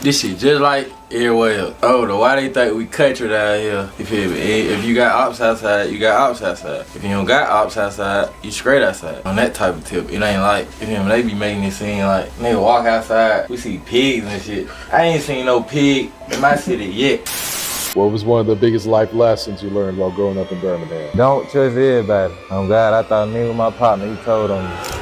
This shit just like everywhere else. Oh, the why they think we country down here? You feel me? If you got ops outside, you got ops outside. If you don't got ops outside, you straight outside. On that type of tip, it ain't like, you feel me? They be making it seem like nigga walk outside, we see pigs and shit. I ain't seen no pig in my city yet. What was one of the biggest life lessons you learned while growing up in Birmingham? Don't trust everybody. Oh God, I thought nigga was my partner, he told on me.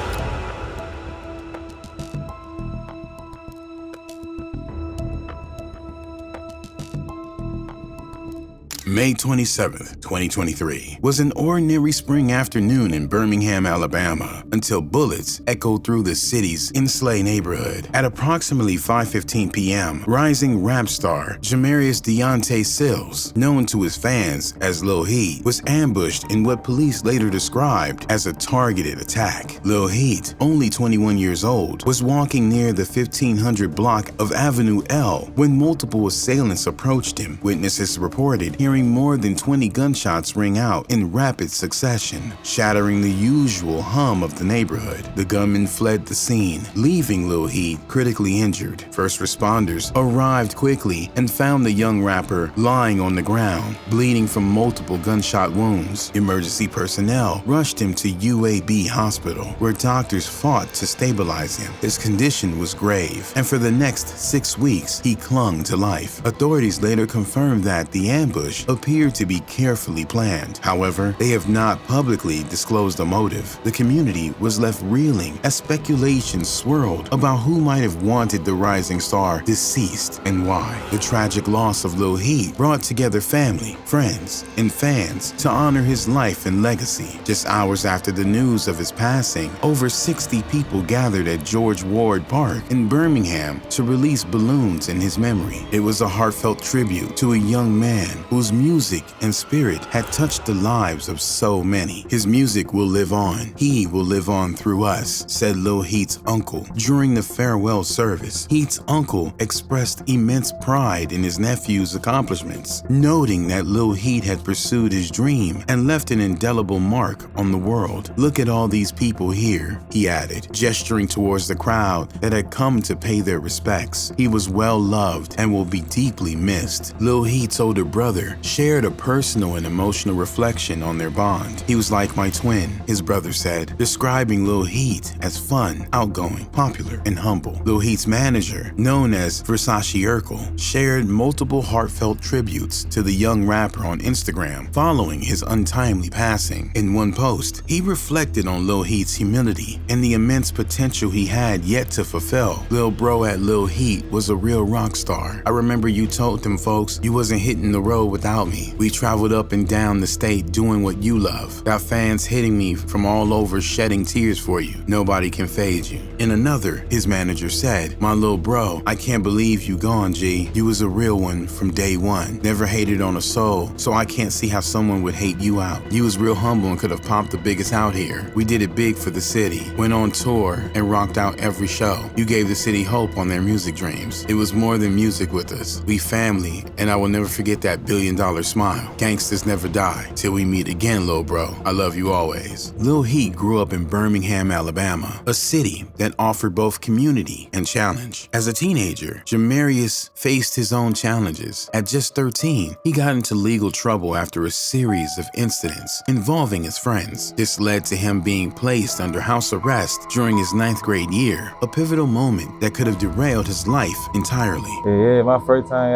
May 27th, 2023 was an ordinary spring afternoon in Birmingham, Alabama, until bullets echoed through the city's Insley neighborhood. At approximately 5:15 p.m., rising rap star Jamarius Deontay Sills, known to his fans as Lil Heat, was ambushed in what police later described as a targeted attack. Lil Heat, only 21 years old, was walking near the 1500 block of Avenue L when multiple assailants approached him. Witnesses reported hearing more than 20 gunshots ring out in rapid succession, shattering the usual hum of the neighborhood. The gunman fled the scene, leaving Lil Heat critically injured. First responders arrived quickly and found the young rapper lying on the ground, bleeding from multiple gunshot wounds. Emergency personnel rushed him to UAB Hospital, where doctors fought to stabilize him. His condition was grave, and for the next 6 weeks, he clung to life. Authorities later confirmed that the ambush appeared to be carefully planned. However, they have not publicly disclosed the motive. The community was left reeling as speculation swirled about who might have wanted the rising star deceased and why. The tragic loss of Lil Heat brought together family, friends, and fans to honor his life and legacy. Just hours after the news of his passing, over 60 people gathered at George Ward Park in Birmingham to release balloons in his memory. It was a heartfelt tribute to a young man whose music and spirit had touched the lives of so many. His music will live on. He will live on through us, said Lil Heat's uncle during the farewell service. Heat's uncle expressed immense pride in his nephew's accomplishments, noting that Lil Heat had pursued his dream and left an indelible mark on the world. Look at all these people here, he added, gesturing towards the crowd that had come to pay their respects. He was well loved and will be deeply missed. Lil Heat's older brother shared a personal and emotional reflection on their bond. He was like my twin, his brother said, describing Lil Heat as fun, outgoing, popular, and humble. Lil Heat's manager, known as Versace Urkel, shared multiple heartfelt tributes to the young rapper on Instagram following his untimely passing. In one post, he reflected on Lil Heat's humility and the immense potential he had yet to fulfill. Lil Bro at Lil Heat was a real rock star. I remember you told them folks you wasn't hitting the road without me. We traveled up and down the state doing what you love. Got fans hitting me from all over shedding tears for you. Nobody can fade you. In another, his manager said, my little bro, I can't believe you gone, G. You was a real one from day one. Never hated on a soul, so I can't see how someone would hate you out. You was real humble and could have popped the biggest out here. We did it big for the city, went on tour, and rocked out every show. You gave the city hope on their music dreams. It was more than music with us. We family, and I will never forget that $1 billion smile. Gangsters never die. Till we meet again, lil bro. I love you always. Lil Heat grew up in Birmingham, Alabama, a city that offered both community and challenge. As a teenager, Jamarius faced his own challenges. At just 13, he got into legal trouble after a series of incidents involving his friends. This led to him being placed under house arrest during his 9th grade year, a pivotal moment that could have derailed his life entirely. Yeah, my first time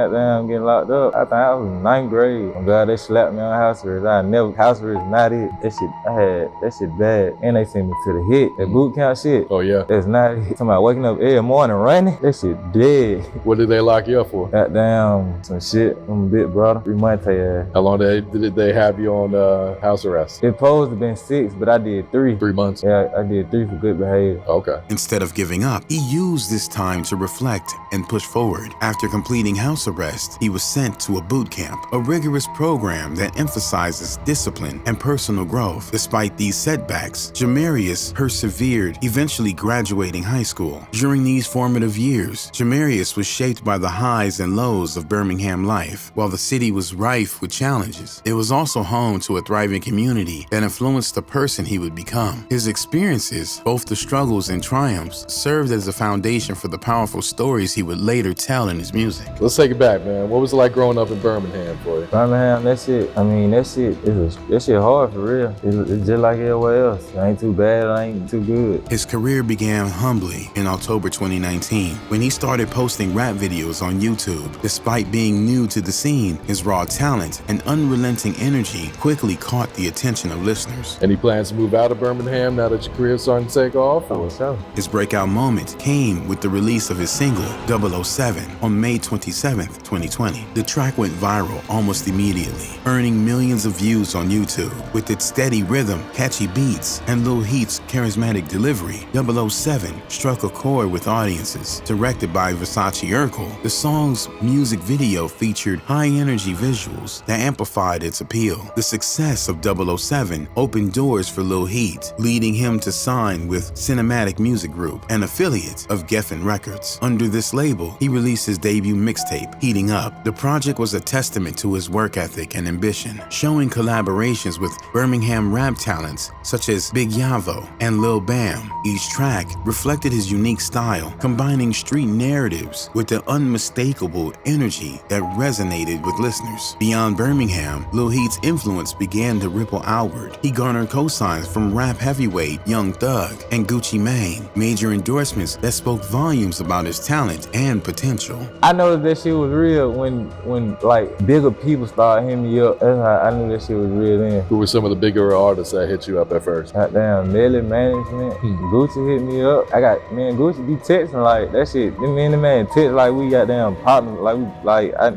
getting locked up, I think I was in 9th grade. I'm glad they slapped me on house arrest. House arrest not it. That shit bad. And they sent me to the hit, that boot camp shit. Oh yeah. That's not it. Somebody waking up every morning running, that shit dead. What did they lock you up for? Goddamn, some shit. I'm a bit brother. 3 months ass. How long did they have you on house arrest? It supposed to been 6, but I did 3. 3 months? Yeah, I did 3 for good behavior. Okay. Instead of giving up, he used this time to reflect and push forward. After completing house arrest, he was sent to a boot camp, a rigorous program that emphasizes discipline and personal growth. Despite these setbacks, Jamarius persevered, eventually graduating high school. During these formative years, Jamarius was shaped by the highs and lows of Birmingham life. While the city was rife with challenges, it was also home to a thriving community that influenced the person he would become. His experiences, both the struggles and triumphs, served as a foundation for the powerful stories he would later tell in his music. Let's take it back, man. What was it like growing up in Birmingham for you? Birmingham, that shit hard for real. It's just like everywhere else. It ain't too bad, it ain't too good. His career began humbly in October 2019 when he started posting rap videos on YouTube. Despite being new to the scene, his raw talent and unrelenting energy quickly caught the attention of listeners. Any plans to move out of Birmingham now that your career's starting to take off? Oh, so. His breakout moment came with the release of his single, 007, on May 27th, 2020. The track went viral almost immediately, earning millions of views on YouTube. With its steady rhythm, catchy beats, and Lil Heat's charismatic delivery, 007 struck a chord with audiences. Directed by Versace Urkel, the song's music video featured high-energy visuals that amplified its appeal. The success of 007 opened doors for Lil Heat, leading him to sign with Cinematic Music Group, an affiliate of Geffen Records. Under this label, he released his debut mixtape, Heating Up. The project was a testament to his work ethic and ambition, showing collaborations with Birmingham rap talents such as Big Yavo and Lil Bam. Each track reflected his unique style, combining street narratives with the unmistakable energy that resonated with listeners. Beyond Birmingham, Lil Heat's influence began to ripple outward. He garnered cosigns from rap heavyweight Young Thug and Gucci Mane, major endorsements that spoke volumes about his talent and potential. I noticed that shit was real when like bigger people started hitting me up. That's how I knew that shit was real then. Who were some of the bigger artists that hit you up at first? Goddamn, Melly Management, Gucci hit me up. Gucci be texting like that shit. Me and the man text like we goddamn partners,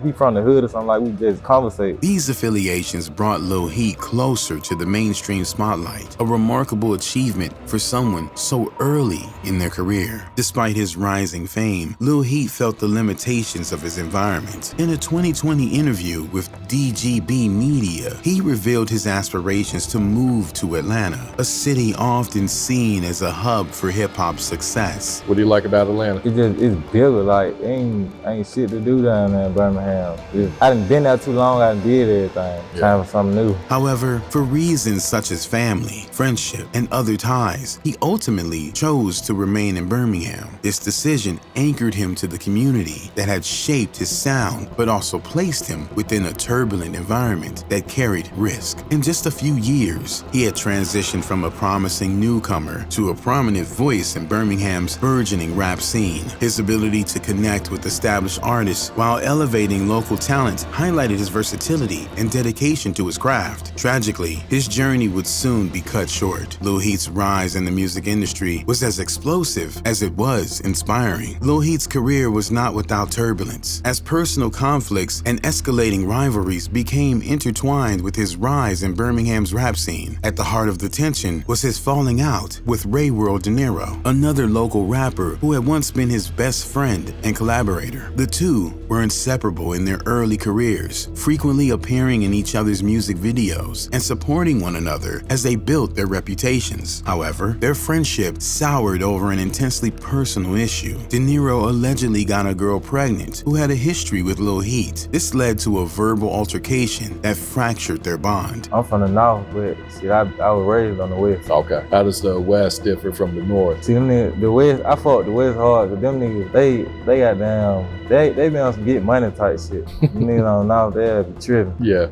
he from the hood or something, like we just conversate. These affiliations brought Lil Heat closer to the mainstream spotlight, a remarkable achievement for someone so early in their career. Despite his rising fame, Lil Heat felt the limitations of his environment. In a 2020 interview with DGB Media, he revealed his aspirations to move to Atlanta, a city often seen as a hub for hip-hop success. What do you like about Atlanta? It's bigger, like ain't shit to do down there in Birmingham. I done been there too long, I done did everything. Yeah. Time for something new. However, for reasons such as family, friendship, and other ties, he ultimately chose to remain in Birmingham. This decision anchored him to the community that had shaped his sound, but also placed him within a turbulent environment that carried risk. In just a few years, he had transitioned from a promising newcomer to a prominent voice in Birmingham's burgeoning rap scene. His ability to connect with established artists while elevating local talent highlighted his versatility and dedication to his craft. Tragically, his journey would soon be cut short. Lil Heat's rise in the music industry was as explosive as it was inspiring. Lil Heat's career was not without turbulence, as personal conflicts and escalating rivalries became intertwined with his rise in Birmingham's rap scene. At the heart of the tension was his falling out with Ray World De Niro, another local rapper who had once been his best friend and collaborator. The two were inseparable in their early careers, frequently appearing in each other's music videos and supporting one another as they built their reputations. However, their friendship soured over an intensely personal issue. De Niro allegedly got a girl pregnant who had a history with Lil Heat. This led to a verbal altercation that fractured their bond. I'm from the North, but shit, I was raised on the West. Okay. How does the West differ from the North? See, them niggas, the West, I fought the West hard, but them niggas, they got down, they been on some get money type shit. Them niggas on the North, they be tripping. Yeah.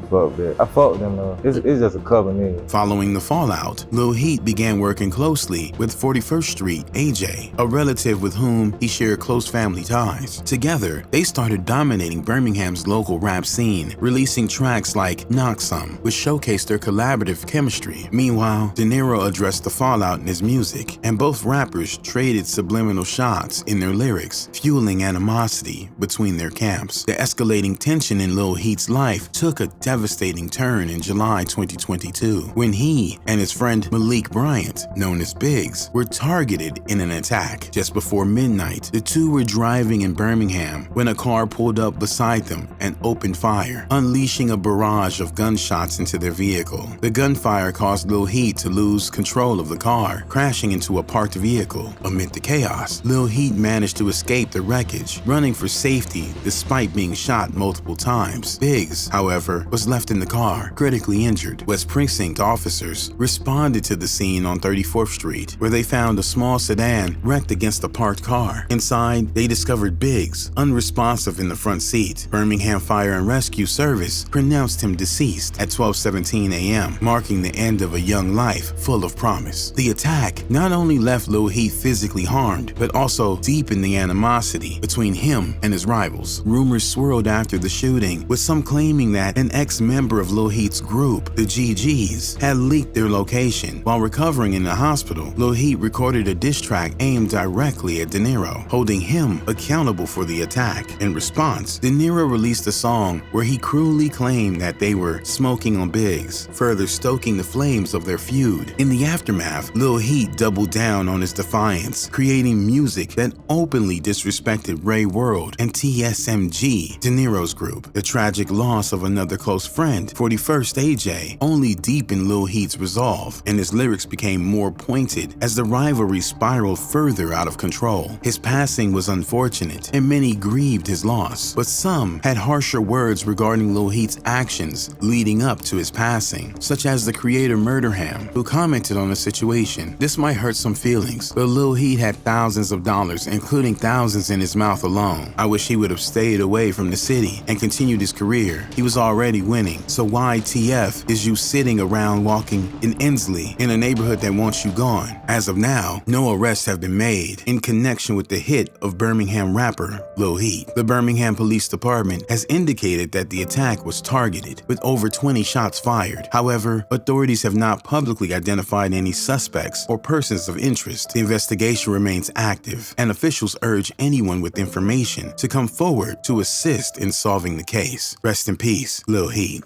Fuck that. I fought them though. It's just a couple niggas. Following the fallout, Lil Heat began working closely with 41st Street AJ, a relative with whom he shared close family ties. Together, they started dominating Birmingham's local rap scene, releasing tracks like Knock Some, which showcased their collaborative chemistry. Meanwhile, De Niro addressed the fallout in his music, and both rappers traded subliminal shots in their lyrics, fueling animosity between their camps. The escalating tension in Lil Heat's life took a devastating turn in July 2022, when he and his friend Malik Bryant, known as Biggs, were targeted in an attack. Just before midnight, the two were driving in Birmingham when a car pulled up beside them and opened fire, unleashing unleashing a barrage of gunshots into their vehicle. The gunfire caused Lil Heat to lose control of the car, crashing into a parked vehicle. Amid the chaos, Lil Heat managed to escape the wreckage, running for safety despite being shot multiple times. Biggs, however, was left in the car, critically injured. West Precinct officers responded to the scene on 34th Street, where they found a small sedan wrecked against a parked car. Inside, they discovered Biggs, unresponsive in the front seat. Birmingham Fire and Rescue Service pronounced him deceased at 12:17 a.m., marking the end of a young life full of promise. The attack not only left Lil Heat physically harmed, but also deepened the animosity between him and his rivals. Rumors swirled after the shooting, with some claiming that an ex-member of Lil Heat's group, the GGs, had leaked their location. While recovering in the hospital, Lil Heat recorded a diss track aimed directly at De Niro, holding him accountable for the attack. In response, De Niro released a song where he cruelly claimed that they were smoking on Biggs, further stoking the flames of their feud. In the aftermath, Lil Heat doubled down on his defiance, creating music that openly disrespected Ray World and TSMG, De Niro's group. The tragic loss of another close friend, 41st AJ, only deepened Lil Heat's resolve, and his lyrics became more pointed as the rivalry spiraled further out of control. His passing was unfortunate, and many grieved his loss, but some had harsher words regarding Lil Heat's actions leading up to his passing, such as the creator Murderham, who commented on the situation. This might hurt some feelings, but Lil Heat had thousands of dollars, including thousands in his mouth alone. I wish he would have stayed away from the city and continued his career. He was already winning, so why TF is you sitting around walking in Inslee, in a neighborhood that wants you gone? As of now, no arrests have been made in connection with the hit of Birmingham rapper Lil Heat. The Birmingham Police Department has indicated that the attack was targeted, with over 20 shots fired. However, authorities have not publicly identified any suspects or persons of interest. The investigation remains active, and officials urge anyone with information to come forward to assist in solving the case. Rest in peace, Lil Heat.